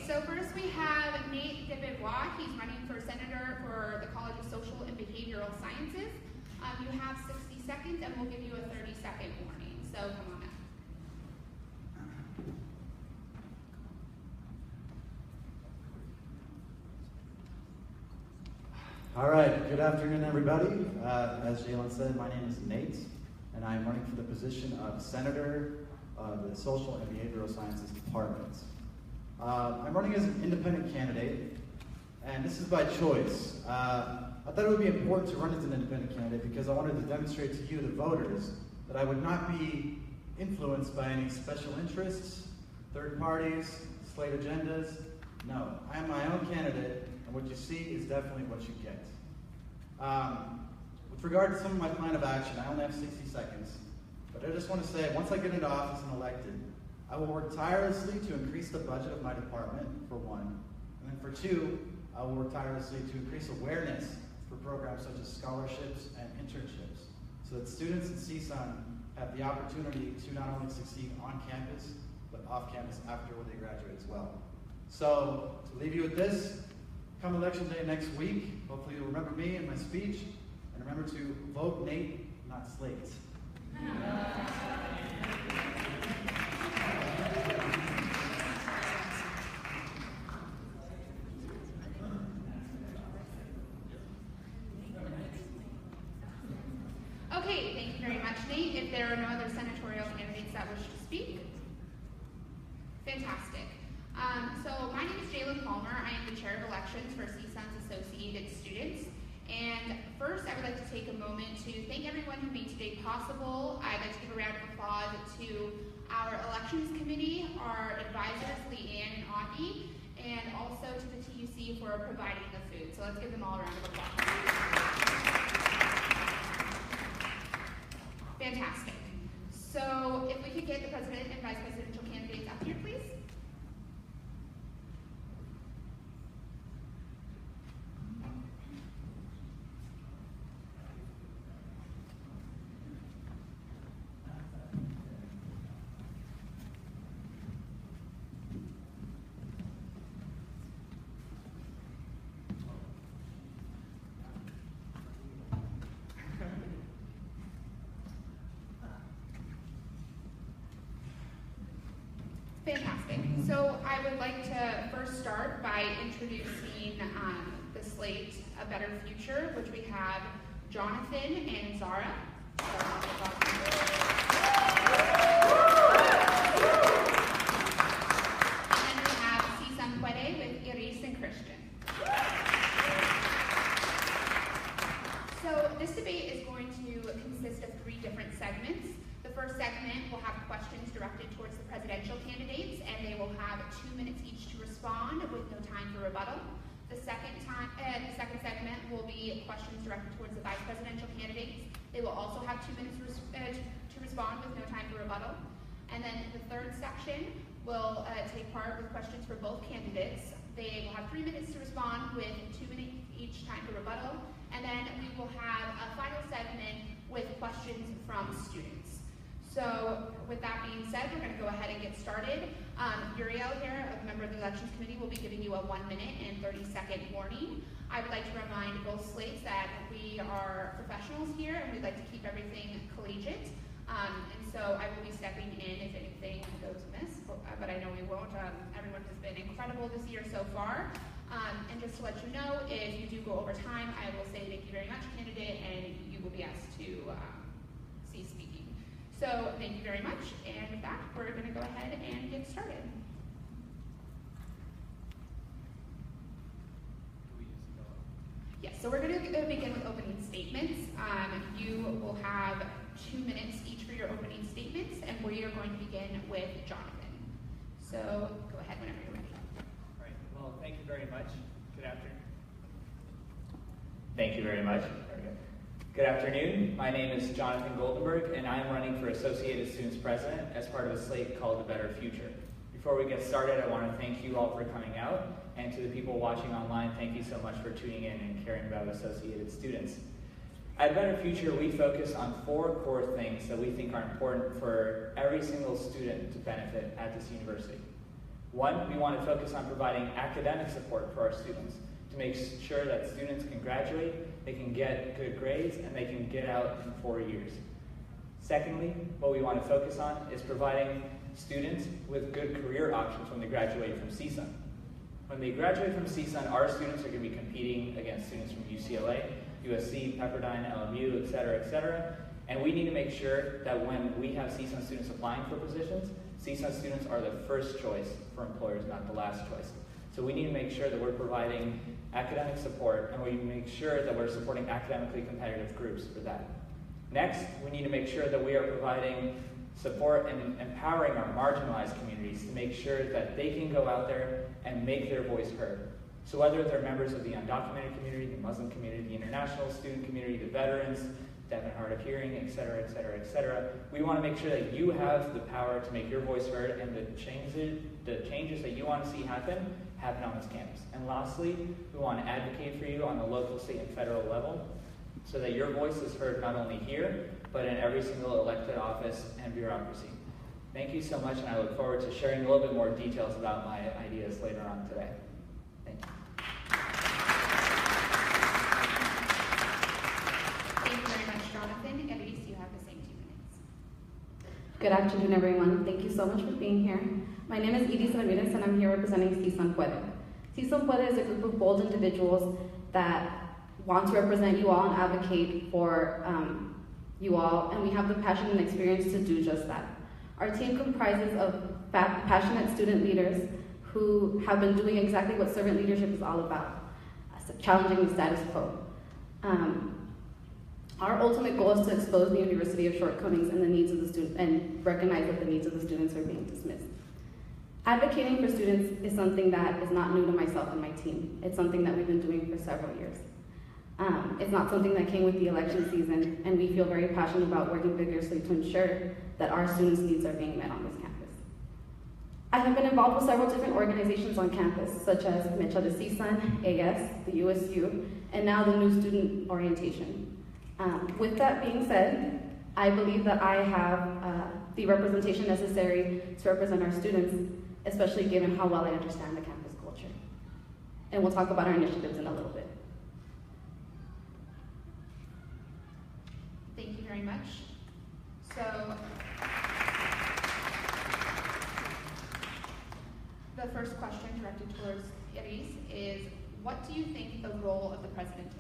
So first we have Nate DeBevois. He's running for senator for the College of Social and Behavioral Sciences. You have 60 seconds, and we'll give you a 30-second warning. So come on up. All right, good afternoon, everybody. As Jalen said, my name is Nate, and I'm running for the position of Senator of the Social and Behavioral Sciences Department. I'm running as an independent candidate, and this is by choice. I thought it would be important to run as an independent candidate because I wanted to demonstrate to you, the voters, that I would not be influenced by any special interests, third parties, slate agendas. No, I am my own candidate, and what you see is definitely what you get. With regard to some of my plan of action, I only have 60 seconds, but I just want to say, once I get into office and elected, I will work tirelessly to increase the budget of my department, for one, and then for two, I will work tirelessly to increase awareness for programs such as scholarships and internships, so that students in CSUN have the opportunity to not only succeed on campus, but off campus after when they graduate as well. So, to leave you with this, come election day next week, hopefully you'll remember me and my speech, and remember to vote Nate, not Slate. Okay, thank you very much, Nate. If there are no other senatorial candidates that wish to speak. Fantastic. So my name is Jalen Palmer. I am the chair of elections for CSUN's Associated Students. And first, I would like to take a moment to thank everyone who made today possible. I'd like to give a round of applause to our elections committee, our advisors, Leanne and Augie, and also to the TUC for providing the food. So let's give them all a round of applause. Fantastic. So if we could get the president and vice presidential candidates up here, please. Fantastic. So I would like to first start by introducing the slate, A Better Future, which we have Jonathan and Zara. And then we have CSUN Puede with Iris and Christian. So this debate is going to consist of 3 different segments. The first segment will have questions directed towards the presidential candidates, and they will have 2 minutes each to respond with no time for rebuttal. The second segment will be questions directed towards the vice presidential candidates. They will also have 2 minutes to respond with no time for rebuttal. And then the third section will take part with questions for both candidates. They will have 3 minutes to respond with 2 minutes each time for rebuttal. And then we will have a final segment with questions from students. So with that being said, we're going to go ahead and get started. Uriel here, a member of the Elections Committee, will be giving you a 1-minute and 30-second warning. I would like to remind both slates that we are professionals here and we'd like to keep everything collegiate. And so I will be stepping in if anything goes amiss, but I know we won't. Everyone has been incredible this year so far. And just to let you know, if you do go over time, I will say thank you very much, candidate, and you will be asked to cease speaking. So thank you very much, and with that, we're going to go ahead and get started. Yes, so we're going to begin with opening statements. You will have 2 minutes each for your opening statements, and we are going to begin with Jonathan. So go ahead whenever you're ready. All right, well, thank you very much. Good afternoon. Thank you very much. Good afternoon. My name is Jonathan Goldenberg, and I'm running for Associated Students President as part of a slate called A Better Future. Before we get started, I want to thank you all for coming out, and to the people watching online, thank you so much for tuning in and caring about Associated students. At Better Future, we focus on 4 core things that we think are important for every single student to benefit at this university. One, we want to focus on providing academic support for our students to make sure that students can graduate, they can get good grades, and they can get out in 4 years. Secondly, what we want to focus on is providing students with good career options when they graduate from CSUN. When they graduate from CSUN, our students are going to be competing against students from UCLA, USC, Pepperdine, LMU, et cetera, and we need to make sure that when we have CSUN students applying for positions, CSUN students are the first choice for employers, not the last choice. So we need to make sure that we're providing academic support, and we make sure that we're supporting academically competitive groups for that. Next, we need to make sure that we are providing support and empowering our marginalized communities to make sure that they can go out there and make their voice heard. So whether they're members of the undocumented community, the Muslim community, the international student community, the veterans, deaf and hard of hearing, et cetera, we want to make sure that you have the power to make your voice heard, and the changes that you want to see happen on this campus. And lastly, we want to advocate for you on the local, state, and federal level so that your voice is heard not only here, but in every single elected office and bureaucracy. Thank you so much, and I look forward to sharing a little bit more details about my ideas later on today. Thank you. Thank you very much, Jonathan. Elise, you have the same 2 minutes. Good afternoon, everyone. Thank you so much for being here. My name is Edith Ramirez, and I'm here representing CSUN Puede. CSUN Puede is a group of bold individuals that want to represent you all and advocate for you all, and we have the passion and experience to do just that. Our team comprises of passionate student leaders who have been doing exactly what servant leadership is all about, challenging the status quo. Our ultimate goal is to expose the university of shortcomings and the needs of the students, and recognize that the needs of the students are being dismissed. Advocating for students is something that is not new to myself and my team. It's something that we've been doing for several years. It's not something that came with the election season, and we feel very passionate about working vigorously to ensure that our students' needs are being met on this campus. I have been involved with several different organizations on campus, such as Mecha de CSUN, AS, the USU, and now the new student orientation. With that being said, I believe that I have the representation necessary to represent our students, especially given how well I understand the campus culture. And we'll talk about our initiatives in a little bit. Thank you very much. So, the first question directed towards Elise is, what do you think the role of the president is?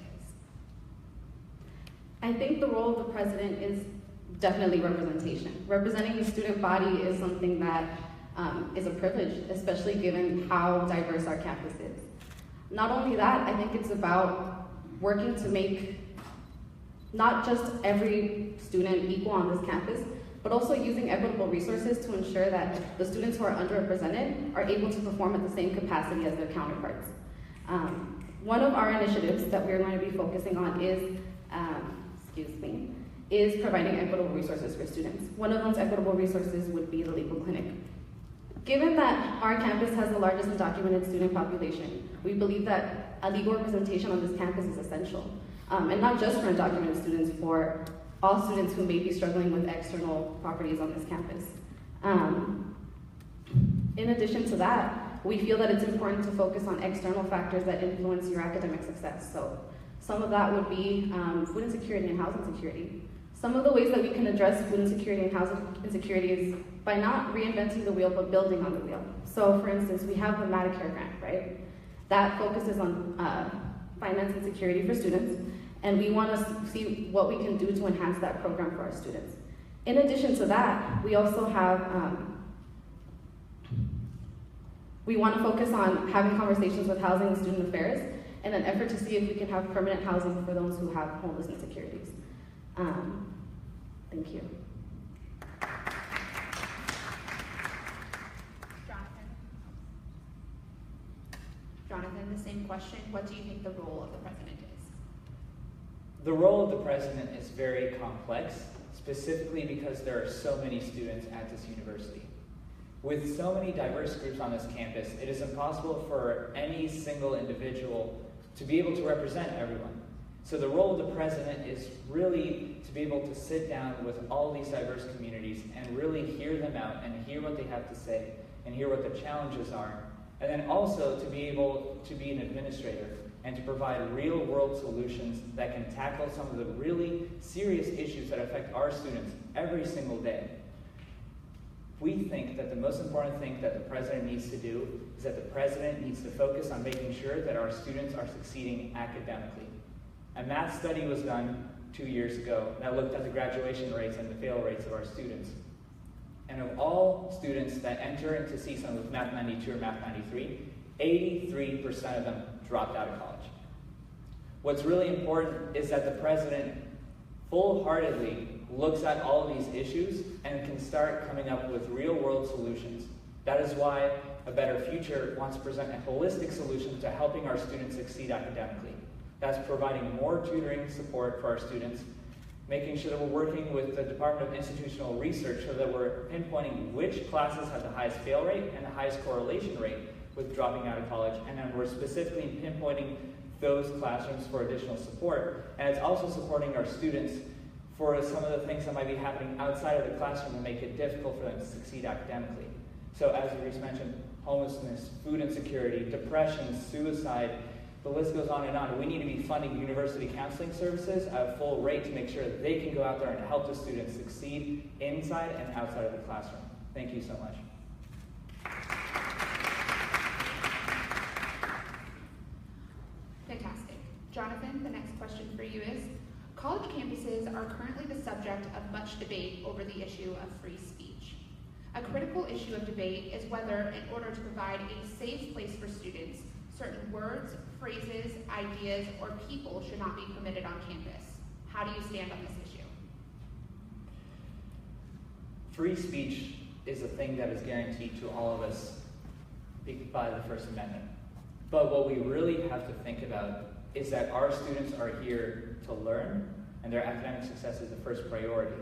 I think the role of the president is definitely representation. Representing the student body is something that is a privilege, especially given how diverse our campus is. Not only that, I think it's about working to make not just every student equal on this campus, but also using equitable resources to ensure that the students who are underrepresented are able to perform at the same capacity as their counterparts. One of our initiatives that we're going to be focusing on is providing equitable resources for students. One of those equitable resources would be the legal clinic. Given that our campus has the largest undocumented student population, we believe that a legal representation on this campus is essential. And not just for undocumented students, for all students who may be struggling with external properties on this campus. In addition to that, we feel that it's important to focus on external factors that influence your academic success. So some of that would be food insecurity and housing security. Some of the ways that we can address food insecurity and housing insecurity is by not reinventing the wheel, but building on the wheel. So for instance, we have the Medicare grant, right? That focuses on finance and security for students, and we want to see what we can do to enhance that program for our students. In addition to that, we also have, we want to focus on having conversations with Housing and Student Affairs in an effort to see if we can have permanent housing for those who have homeless insecurities. Thank you. Jonathan, the same question. What do you think the role of the president is? The role of the president is very complex, specifically because there are so many students at this university. With so many diverse groups on this campus, it is impossible for any single individual to be able to represent everyone. So the role of the president is really to be able to sit down with all these diverse communities and really hear them out and hear what they have to say and hear what the challenges are, and then also to be able to be an administrator and to provide real-world solutions that can tackle some of the really serious issues that affect our students every single day. We think that the most important thing that the president needs to do is that the president needs to focus on making sure that our students are succeeding academically. A math study was done 2 years ago that looked at the graduation rates and the fail rates of our students. And of all students that enter into CSUN with Math 92 or Math 93, 83% of them dropped out of college. What's really important is that the president full-heartedly looks at all of these issues and can start coming up with real-world solutions. That is why A Better Future wants to present a holistic solution to helping our students succeed academically. That's providing more tutoring support for our students, making sure that we're working with the Department of Institutional Research so that we're pinpointing which classes have the highest fail rate and the highest correlation rate with dropping out of college, and then we're specifically pinpointing those classrooms for additional support. And it's also supporting our students for some of the things that might be happening outside of the classroom and make it difficult for them to succeed academically. So as Reese mentioned, homelessness, food insecurity, depression, suicide, the list goes on and on. We need to be funding university counseling services at a full rate to make sure that they can go out there and help the students succeed inside and outside of the classroom. Thank you so much. Fantastic. Jonathan, the next question for you is, college campuses are currently the subject of much debate over the issue of free speech. A critical issue of debate is whether, in order to provide a safe place for students, certain words, phrases, ideas, or people should not be permitted on campus. How do you stand on this issue? Free speech is a thing that is guaranteed to all of us by the First Amendment. But what we really have to think about is that our students are here to learn, and their academic success is the first priority.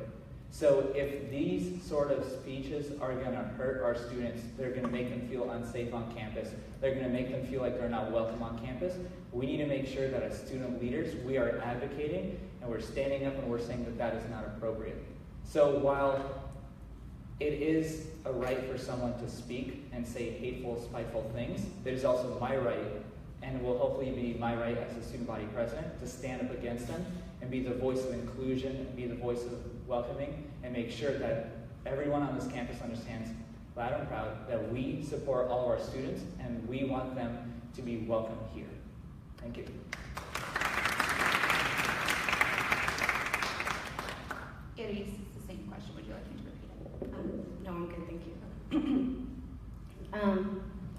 So if these sort of speeches are going to hurt our students, they're going to make them feel unsafe on campus, they're going to make them feel like they're not welcome on campus, we need to make sure that as student leaders, we are advocating and we're standing up and we're saying that that is not appropriate. So while it is a right for someone to speak and say hateful, spiteful things, it is also my right, and will hopefully be my right as a student body president, to stand up against them and be the voice of inclusion, and be the voice of welcoming, and make sure that everyone on this campus understands, loud and proud, that we support all of our students and we want them to be welcome here. Thank you. Iris, it's the same question. Would you like me to repeat it? No, I'm good, thank you.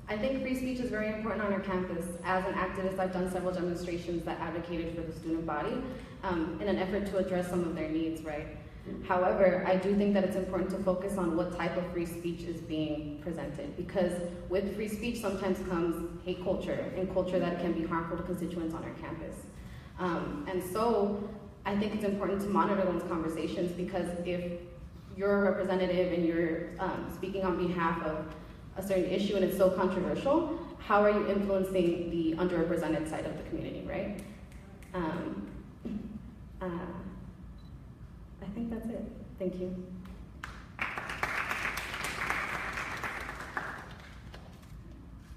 I think free speech is very important on our campus. As an activist, I've done several demonstrations that advocated for the student body in an effort to address some of their needs, right? However, I do think that it's important to focus on what type of free speech is being presented, because with free speech sometimes comes hate culture, and culture that can be harmful to constituents on our campus. And so I think it's important to monitor those conversations, because if you're a representative and you're speaking on behalf of a certain issue and it's so controversial, how are you influencing the underrepresented side of the community, right? I think that's it. Thank you.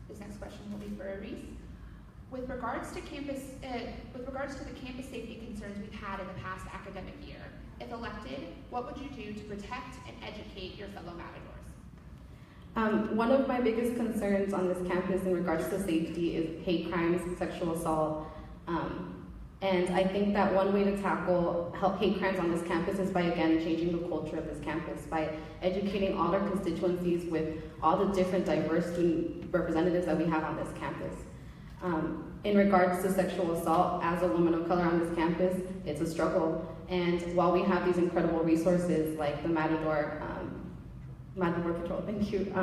This next question will be for Iris. With regards to the campus safety concerns we've had in the past academic year, if elected, what would you do to protect and educate your fellow Matadors? One of my biggest concerns on this campus in regards to safety is hate crimes, sexual assault, and I think that one way to tackle hate crimes on this campus is by, again, changing the culture of this campus, by educating all our constituencies with all the different diverse student representatives that we have on this campus. In regards to sexual assault, as a woman of color on this campus, it's a struggle. And while we have these incredible resources like the Matador Patrol, thank you,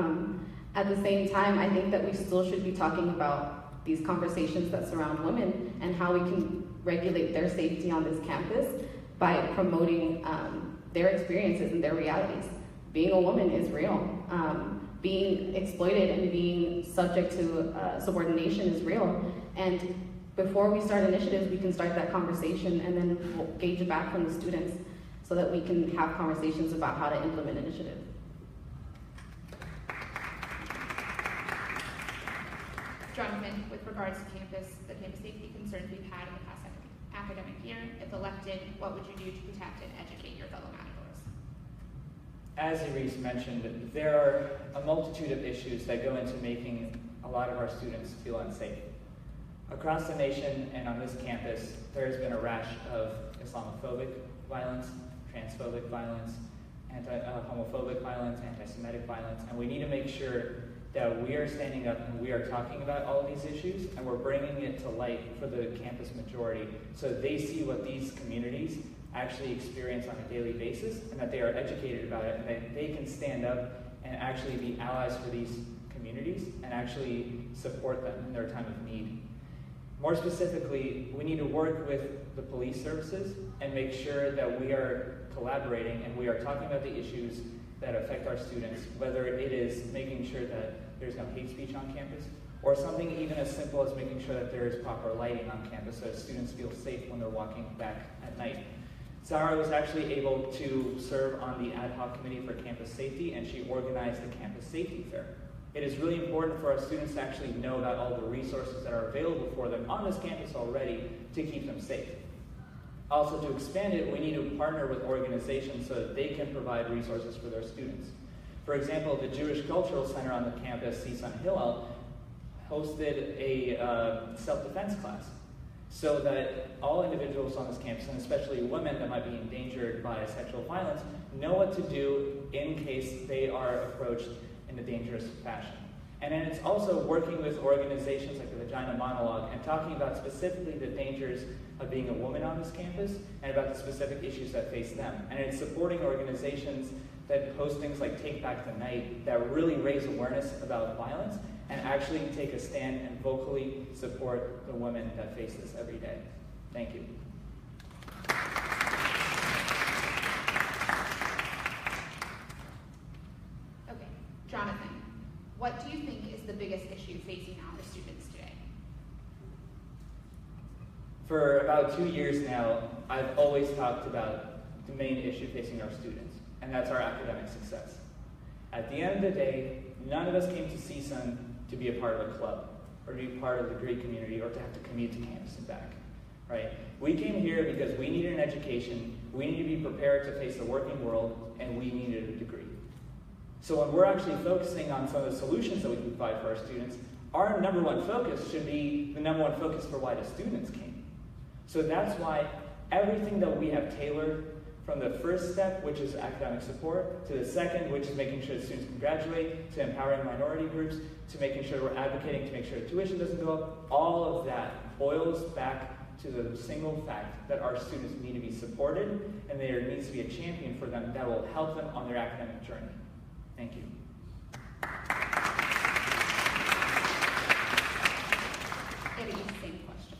at the same time, I think that we still should be talking about these conversations that surround women and how we can regulate their safety on this campus by promoting their experiences and their realities. Being a woman is real. Being exploited and being subject to subordination is real. And before we start initiatives, we can start that conversation, and then we'll gauge it back from the students so that we can have conversations about how to implement initiatives. Jonathan, with regards to the campus safety concerns we've had in the past academic year, if elected, what would you do to protect and educate your fellow Matadors? As Iris mentioned, there are a multitude of issues that go into making a lot of our students feel unsafe. Across the nation and on this campus, there has been a rash of Islamophobic violence, transphobic violence, homophobic violence, anti-Semitic violence, and we need to make sure that we are standing up and we are talking about all of these issues, and we're bringing it to light for the campus majority so they see what these communities actually experience on a daily basis, and that they are educated about it, and that they can stand up and actually be allies for these communities and actually support them in their time of need. More specifically, we need to work with the police services and make sure that we are collaborating and we are talking about the issues that affect our students, whether it is making sure that there's no hate speech on campus, or something even as simple as making sure that there is proper lighting on campus so students feel safe when they're walking back at night. Zara was actually able to serve on the ad hoc committee for campus safety, and she organized the campus safety fair. It is really important for our students to actually know about all the resources that are available for them on this campus already to keep them safe. Also, to expand it, we need to partner with organizations so that they can provide resources for their students. For example, the Jewish Cultural Center on the campus, CSUN Hillel, hosted a self-defense class so that all individuals on this campus, and especially women that might be endangered by sexual violence, know what to do in case they are approached in a dangerous fashion. And then it's also working with organizations like the Vagina Monologue and talking about specifically the dangers of being a woman on this campus and about the specific issues that face them. And it's supporting organizations that host things like Take Back the Night that really raise awareness about violence and actually take a stand and vocally support the women that face this every day. Thank you. Okay, Jonathan, what do you think is the biggest issue facing our students today? For about 2 years now, I've always talked about the main issue facing our students, and that's our academic success. At the end of the day, none of us came to CSUN to be a part of a club, or to be part of the Greek community, or to have to commute to campus and back, right? We came here because we needed an education, we needed to be prepared to face the working world, and we needed a degree. So when we're actually focusing on some of the solutions that we can provide for our students, our number one focus should be the number one focus for why the students came. So that's why everything that we have tailored, from the first step, which is academic support, to the second, which is making sure the students can graduate, to empowering minority groups, to making sure we're advocating to make sure tuition doesn't go up, all of that boils back to the single fact that our students need to be supported, and there needs to be a champion for them that will help them on their academic journey. Thank you. Eddie, same question.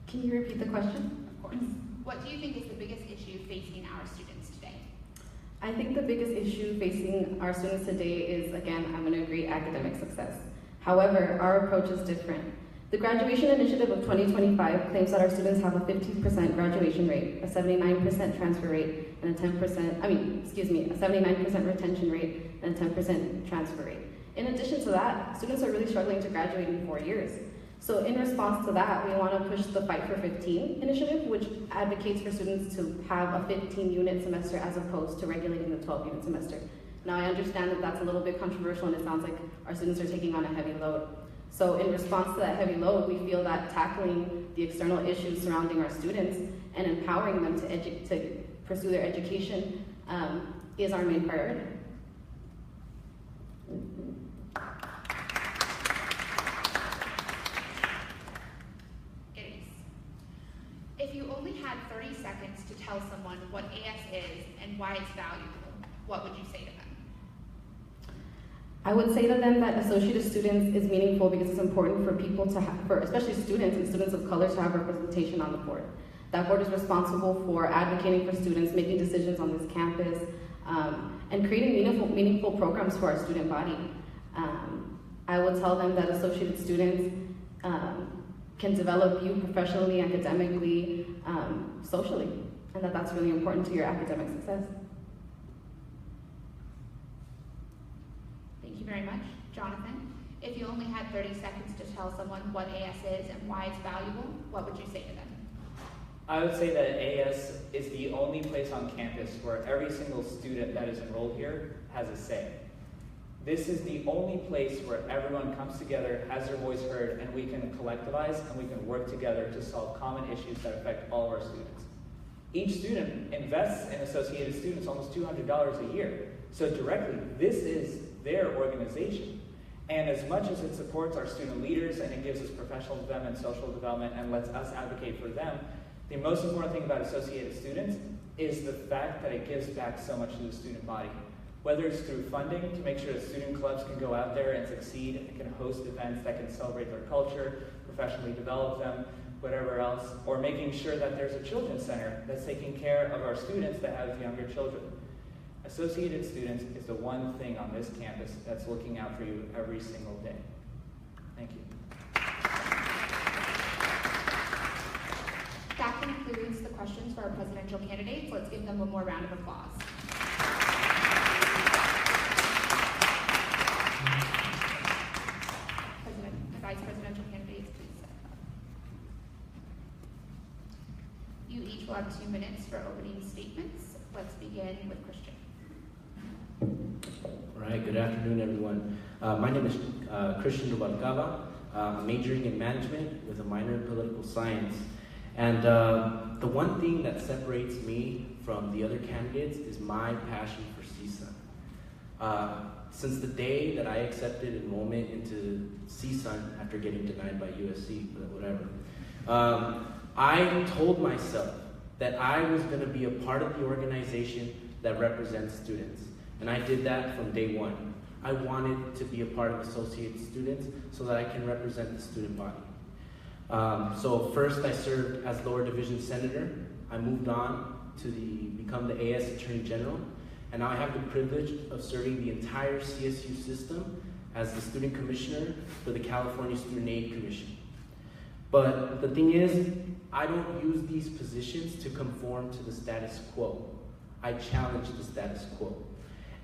Can you repeat the question? Of course. What do you think is the biggest issue facing our students today? I think the biggest issue facing our students today is, again, I'm going to agree, academic success. However, our approach is different. The Graduation Initiative of 2025 claims that our students have a 15% graduation rate, a 79% transfer rate, and a 79% retention rate, and a 10% transfer rate. In addition to that, students are really struggling to graduate in 4 years. So in response to that, we want to push the Fight for 15 initiative, which advocates for students to have a 15-unit semester as opposed to regulating the 12-unit semester. Now, I understand that that's a little bit controversial, and it sounds like our students are taking on a heavy load. So in response to that heavy load, we feel that tackling the external issues surrounding our students and empowering them to pursue their education is our main priority. If you only had 30 seconds to tell someone what AS is and why it's valuable, what would you say to them? I would say to them that Associated Students is meaningful because it's important for people to have, especially students and students of color, to have representation on the board. That board is responsible for advocating for students, making decisions on this campus, and creating meaningful programs for our student body. I would tell them that Associated Students can develop you professionally, academically, socially, and that that's really important to your academic success. Thank you very much. Jonathan, If you only had 30 seconds to tell someone what AS is and why it's valuable, what would you say to them? I would say that AS is the only place on campus where every single student that is enrolled here has a say. This is the only place where everyone comes together, has their voice heard, and we can collectivize and we can work together to solve common issues that affect all of our students. Each student invests in Associated Students almost $200 a year. So directly, this is their organization. And as much as it supports our student leaders and it gives us professional development, social development, and lets us advocate for them, the most important thing about Associated Students is the fact that it gives back so much to the student body. Whether it's through funding to make sure that student clubs can go out there and succeed and can host events that can celebrate their culture, professionally develop them, whatever else, or making sure that there's a children's center that's taking care of our students that have younger children. Associated Students is the one thing on this campus that's looking out for you every single day. Thank you. That concludes the questions for our presidential candidates. Let's give them one more round of applause. Vice presidential candidates, please step up. You each will have 2 minutes for opening statements. Let's begin with Christian. All right, good afternoon, everyone. My name is Christian Rubalcaba. I'm majoring in management with a minor in political science. And the one thing that separates me from the other candidates is my passion for CSUN. Since the day that I accepted enrollment into CSUN after getting denied by USC, but whatever, I told myself that I was going to be a part of the organization that represents students. And I did that from day one. I wanted to be a part of Associated Students so that I can represent the student body. So first I served as lower division senator. I moved on to become the AS Attorney General. And now I have the privilege of serving the entire CSU system as the student commissioner for the California Student Aid Commission. But the thing is, I don't use these positions to conform to the status quo. I challenge the status quo.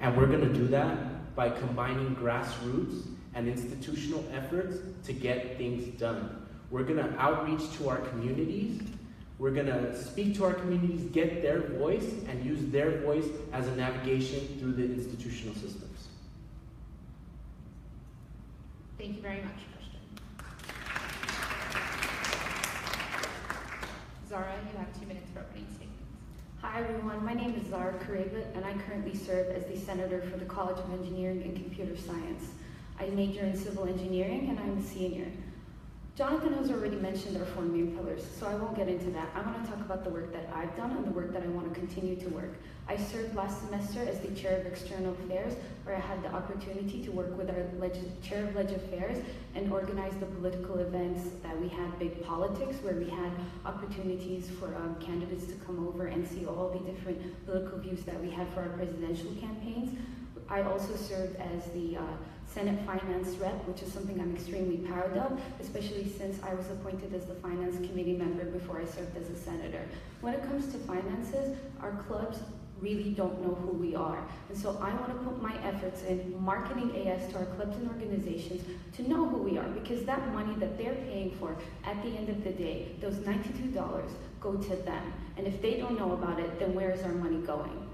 And we're gonna do that by combining grassroots and institutional efforts to get things done. We're gonna outreach to our communities. We're gonna speak to our communities, get their voice, and use their voice as a navigation through the institutional systems. Thank you very much, Christian. Zara, you have 2 minutes for opening statements. Hi everyone, my name is Zara Kareva and I currently serve as the Senator for the College of Engineering and Computer Science. I major in civil engineering and I'm a senior. Jonathan has already mentioned our 4 main pillars, so I won't get into that. I want to talk about the work that I've done and the work that I want to continue to work. I served last semester as the Chair of External Affairs, where I had the opportunity to work with our Chair of Leg Affairs and organize the political events that we had, Big Politics, where we had opportunities for candidates to come over and see all the different political views that we had for our presidential campaigns. I also served as the Senate Finance Rep, which is something I'm extremely proud of, especially since I was appointed as the Finance Committee member before I served as a senator. When it comes to finances, our clubs really don't know who we are. And so I want to put my efforts in marketing AS to our clubs and organizations to know who we are, because that money that they're paying for, at the end of the day, those $92 go to them. And if they don't know about it, then where is our money going?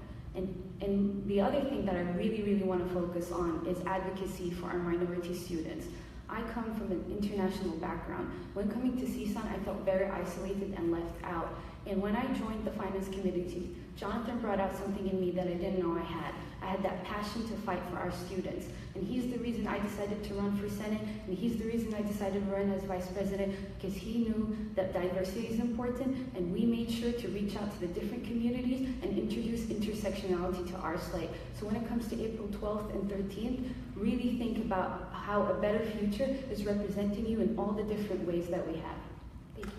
And the other thing that I really, really want to focus on is advocacy for our minority students. I come from an international background. When coming to CSUN, I felt very isolated and left out. And when I joined the Finance Committee, Jonathan brought out something in me that I didn't know I had. I had that passion to fight for our students. And he's the reason I decided to run for Senate, and he's the reason I decided to run as Vice President, because he knew that diversity is important, and we made sure to reach out to the different communities and introduce intersectionality to our slate. So when it comes to April 12th and 13th, really think about how a better future is representing you in all the different ways that we have. Thank you.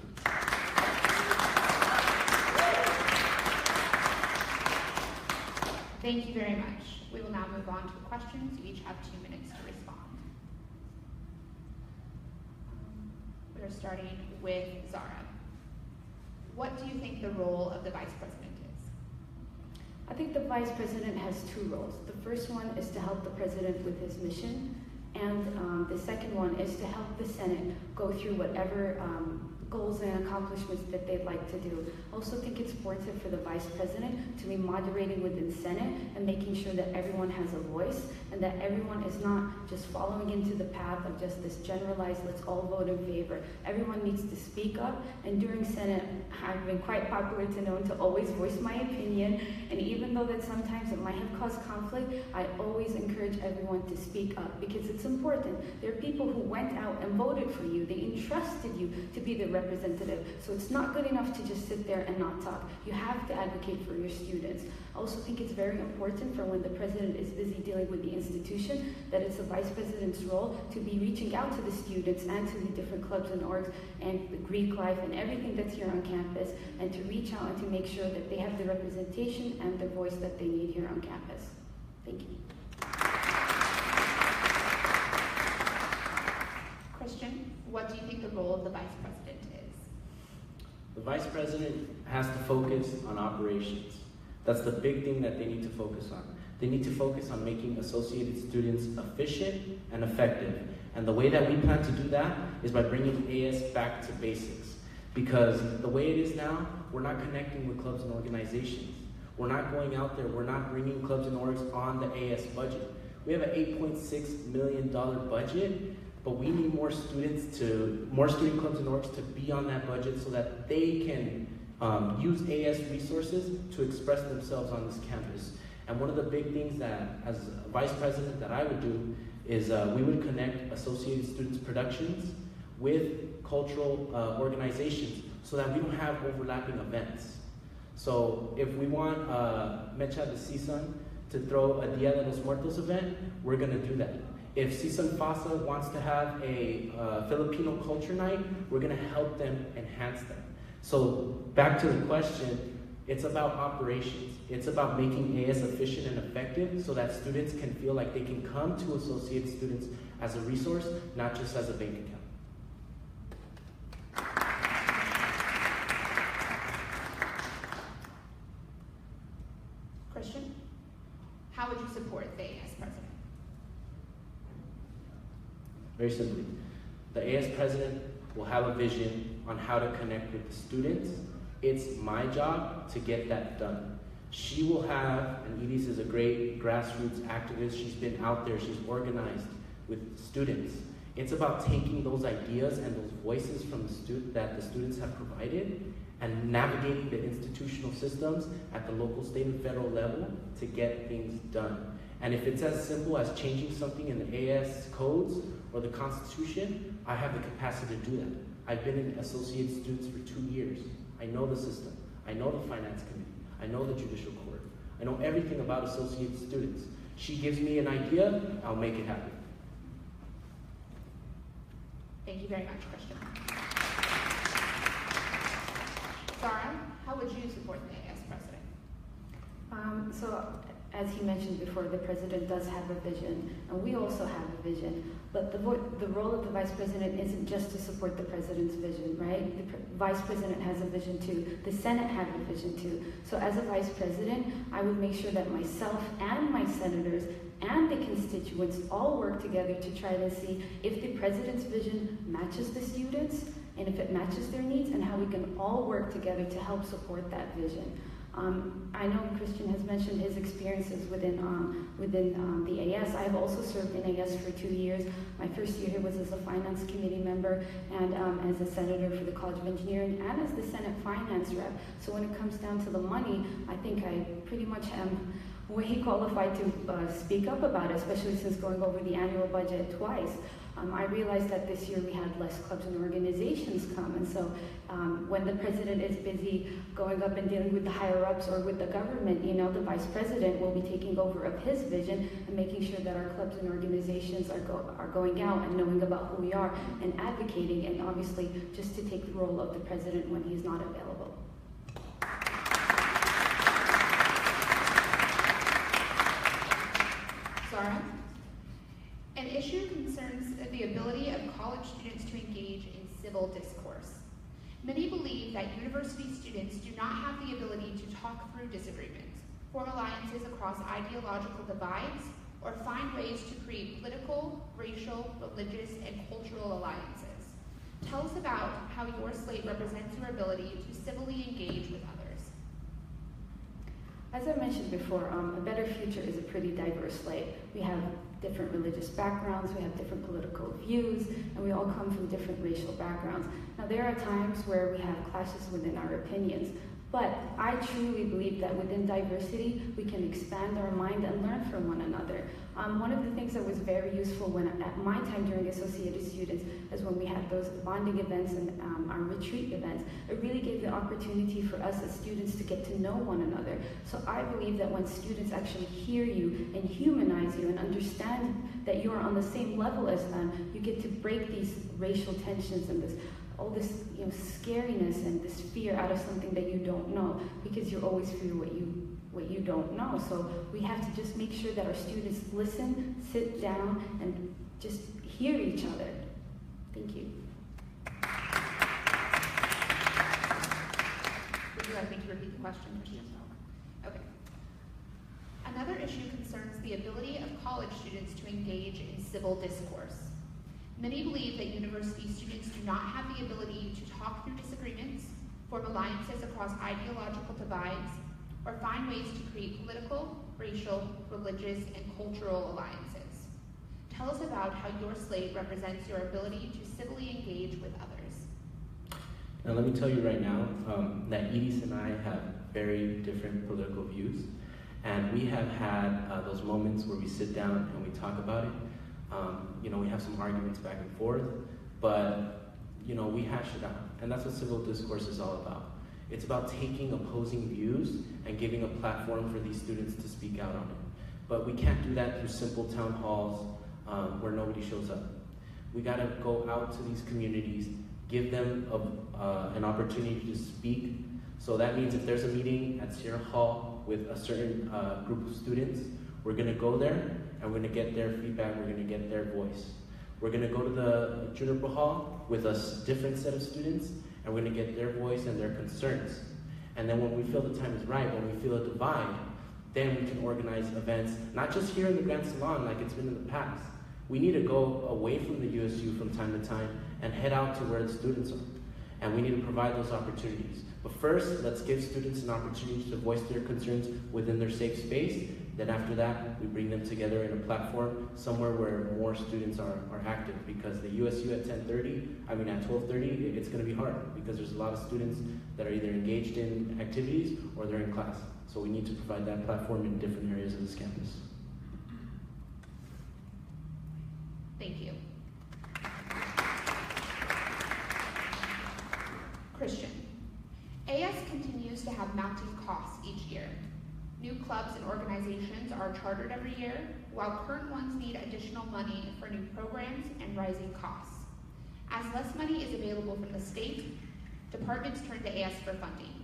Thank you very much. We will now move on to the questions. You each have 2 minutes to respond. We are starting with Zara. What do you think the role of the Vice President is? I think the Vice President has 2 roles. The first one is to help the President with his mission, And the second one is to help the Senate go through whatever goals and accomplishments that they'd like to do. I also think it's important for the Vice President to be moderating within Senate and making sure that everyone has a voice and that everyone is not just following into the path of just this generalized, let's all vote in favor. Everyone needs to speak up, and during Senate, I've been quite popular to know to always voice my opinion, and even though that sometimes it might have caused conflict, I always encourage everyone to speak up because it's important. There are people who went out and voted for you. They entrusted you to be the representative. So it's not good enough to just sit there and not talk. You have to advocate for your students. I also think it's very important for when the president is busy dealing with the institution, that it's the vice president's role to be reaching out to the students and to the different clubs and orgs and the Greek life and everything that's here on campus, and to reach out and to make sure that they have the representation and the voice that they need here on campus. Thank you. Christian, what do you think the role of the vice president is? The vice president has to focus on operations. That's the big thing that they need to focus on. They need to focus on making Associated students efficient and effective. And the way that we plan to do that is by bringing AS back to basics. Because the way it is now, we're not connecting with clubs and organizations. We're not going out there, we're not bringing clubs and orgs on the AS budget. We have an $8.6 million budget, but we need more student clubs and orgs to be on that budget so that they can use AS resources to express themselves on this campus. And one of the big things that, as a vice president, that I would do is we would connect Associated Students Productions with cultural organizations so that we don't have overlapping events. So if we want Mecha de CSUN to throw a Dia de los Muertos event, we're gonna do that. If CSUN FASA wants to have a Filipino culture night, we're gonna help them enhance that. So back to the question, it's about operations. It's about making AS efficient and effective so that students can feel like they can come to Associated Students as a resource, not just as a bank account. Christian, how would you support the AS president? Very simply, the AS president will have a vision on how to connect with the students. It's my job to get that done. She will have, and Edis is a great grassroots activist, she's been out there, she's organized with students. It's about taking those ideas and those voices from that the students have provided and navigating the institutional systems at the local, state, and federal level to get things done. And if it's as simple as changing something in the AS codes or the Constitution, I have the capacity to do that. I've been in Associated Students for 2 years. I know the system. I know the Finance Committee. I know the Judicial Court. I know everything about Associated Students. She gives me an idea, I'll make it happen. Thank you very much, Christian. Zara, how would you support the AS president? So, as he mentioned before, the president does have a vision, and we also have a vision. But the role of the vice president isn't just to support the president's vision, right? The vice president has a vision too. The Senate has a vision too. So as a vice president, I would make sure that myself and my senators and the constituents all work together to try to see if the president's vision matches the students, and if it matches their needs, and how we can all work together to help support that vision. I know Christian has mentioned his experiences within the AS. I've also served in AS for 2 years. My first year here was as a finance committee member and as a senator for the College of Engineering and as the Senate finance rep. So when it comes down to the money, I think I pretty much am way qualified to speak up about it, especially since going over the annual budget twice. I realized that this year we had less clubs and organizations come, and so when the president is busy going up and dealing with the higher-ups or with the government, you know, the vice president will be taking over of his vision and making sure that our clubs and organizations are going out and knowing about who we are and advocating, and obviously just to take the role of the president when he's not available. Zara? An issue concerns the ability of college students to engage in civil discourse. Many believe that university students do not have the ability to talk through disagreements, form alliances across ideological divides, or find ways to create political, racial, religious, and cultural alliances. Tell us about how your slate represents your ability to civilly engage with others. As I mentioned before, A Better Future is a pretty diverse slate. We have different religious backgrounds, we have different political views, and we all come from different racial backgrounds. Now, there are times where we have clashes within our opinions, but I truly believe that within diversity, we can expand our mind and learn from one another. One of the things that was very useful at my time during Associated Students is when we had those bonding events and our retreat events. It really gave the opportunity for us as students to get to know one another. So I believe that when students actually hear you and humanize you and understand that you are on the same level as them, you get to break these racial tensions and all this scariness and this fear out of something that you don't know, because you always fear what you don't know. So we have to just make sure that our students listen, sit down, and just hear each other. Thank you. Would you like me to repeat the question, Christian? Okay. Another issue concerns the ability of college students to engage in civil discourse. Many believe that university students do not have the ability to talk through disagreements, form alliances across ideological divides, or find ways to create political, racial, religious, and cultural alliances. Tell us about how your slate represents your ability to civilly engage with others. Now let me tell you right now that Edis and I have very different political views, and we have had those moments where we sit down and we talk about it. We have some arguments back and forth, but we hash it out, and that's what civil discourse is all about. It's about taking opposing views and giving a platform for these students to speak out on it. But we can't do that through simple town halls where nobody shows up. We gotta go out to these communities, give them an opportunity to speak. So that means if there's a meeting at Sierra Hall with a certain group of students, we're gonna go there and we're gonna get their feedback, we're gonna get their voice. We're gonna go to the Juniper Hall with a different set of students, and we're gonna get their voice and their concerns. And then when we feel the time is right, when we feel a divide, then we can organize events, not just here in the Grand Salon like it's been in the past. We need to go away from the USU from time to time and head out to where the students are. And we need to provide those opportunities. But first, let's give students an opportunity to voice their concerns within their safe space. Then after that, we bring them together in a platform somewhere where more students are active, because the USU at 12:30, it's gonna be hard because there's a lot of students that are either engaged in activities or they're in class. So we need to provide that platform in different areas of this campus. Thank you. Christian, AS continues to have mounting costs each year. New clubs and organizations are chartered every year, while current ones need additional money for new programs and rising costs. As less money is available from the state, departments turn to AS for funding.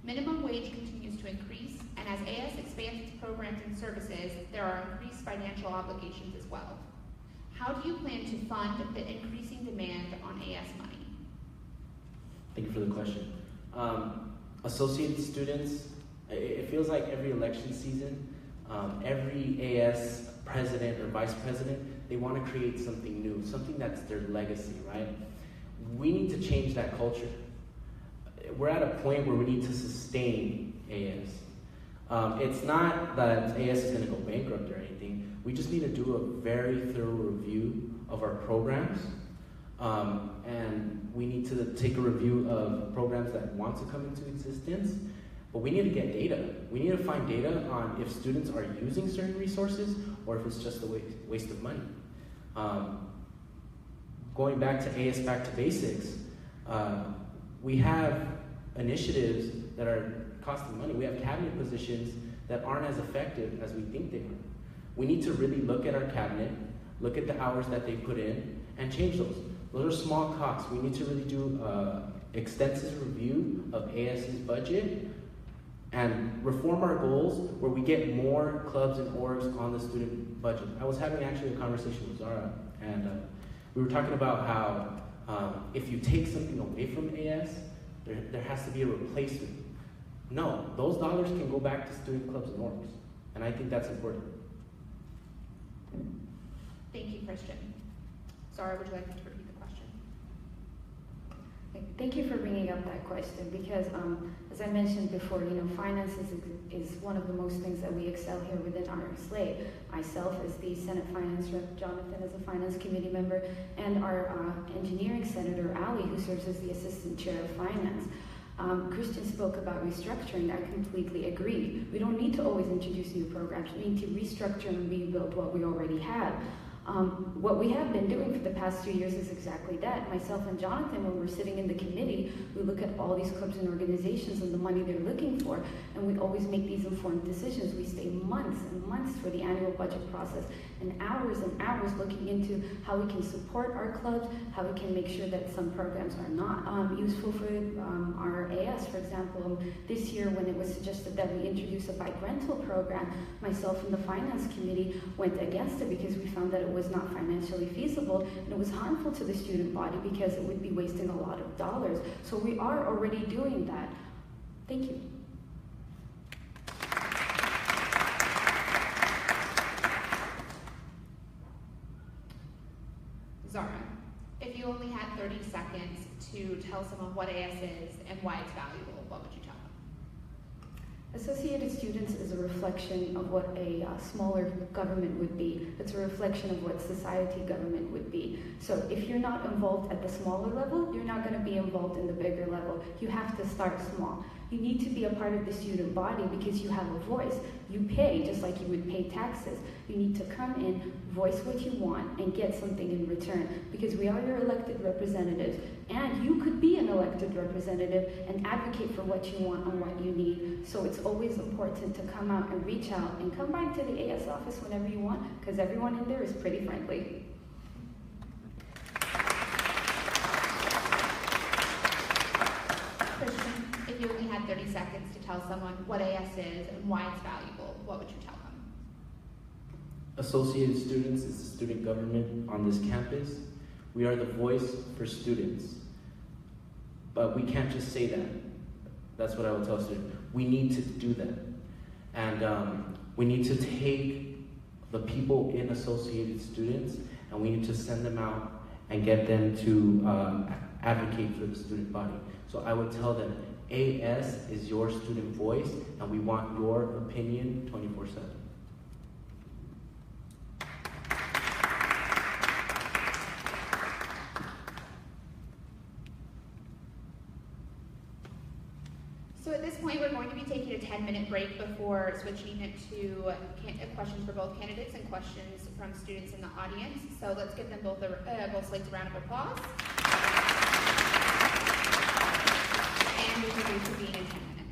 Minimum wage continues to increase, and as AS expands its programs and services, there are increased financial obligations as well. How do you plan to fund the increasing demand on AS money? Thank you for the question. Associated students, it feels like every election season, every AS president or vice president, they want to create something new, something that's their legacy, right? We need to change that culture. We're at a point where we need to sustain AS. It's not that AS is going to go bankrupt or anything. We just need to do a very thorough review of our programs. And we need to take a review of programs that want to come into existence. But we need to get data. We need to find data on if students are using certain resources or if it's just a waste of money. Going back to AS Back to Basics, we have initiatives that are costing money. We have cabinet positions that aren't as effective as we think they are. We need to really look at our cabinet, look at the hours that they put in, and change those. Those are small costs. We need to really do extensive review of AS's budget and reform our goals where we get more clubs and orgs on the student budget. I was having actually a conversation with Zara, and we were talking about how if you take something away from AS, there has to be a replacement. No, those dollars can go back to student clubs and orgs, and I think that's important. Thank you, Christian. Zara, would you like me to repeat the question? Thank you for bringing up that question because, as I mentioned before, finances is one of the most things that we excel here within our slate. Myself as the Senate Finance Rep, Jonathan as a Finance Committee member, and our Engineering Senator, Ali, who serves as the Assistant Chair of Finance. Christian spoke about restructuring. I completely agree. We don't need to always introduce new programs. We need to restructure and rebuild what we already have. What we have been doing for the past 2 years is exactly that. Myself and Jonathan, when we're sitting in the committee, we look at all these clubs and organizations and the money they're looking for, and we always make these informed decisions. We stay months and months for the annual budget process and hours looking into how we can support our clubs, how we can make sure that some programs are not useful for our AS. For example, this year when it was suggested that we introduce a bike rental program, myself and the Finance Committee went against it because we found that it was not financially feasible and it was harmful to the student body because it would be wasting a lot of dollars. So we are already doing that. Thank you. Zara, if you only had 30 seconds to tell someone what AS is and why it's valuable, what would you tell them? Associated Students is a reflection of what a smaller government would be. It's a reflection of what society government would be. So if you're not involved at the smaller level, you're not going to be involved in the bigger level. You have to start small. You need to be a part of the student body because you have a voice. You pay just like you would pay taxes. You need to come in, voice what you want, and get something in return because we are your elected representatives. And you could be an elected representative and advocate for what you want and what you need. So it's always important to come out and reach out and come by to the AS office whenever you want because everyone in there is pretty friendly. Christian, if you only had 30 seconds to tell someone what AS is and why it's valuable, what would you tell them? Associated Students is the student government on this campus. We are the voice for students. But we can't just say that. That's what I would tell students. We need to do that. And we need to take the people in Associated Students and we need to send them out and get them to advocate for the student body. So I would tell them, AS is your student voice and we want your opinion 24/7. So at this point, we're going to be taking a 10-minute break before switching it to questions for both candidates and questions from students in the audience. So let's give them both slates a round of applause. And we will reconvene in 10 minutes.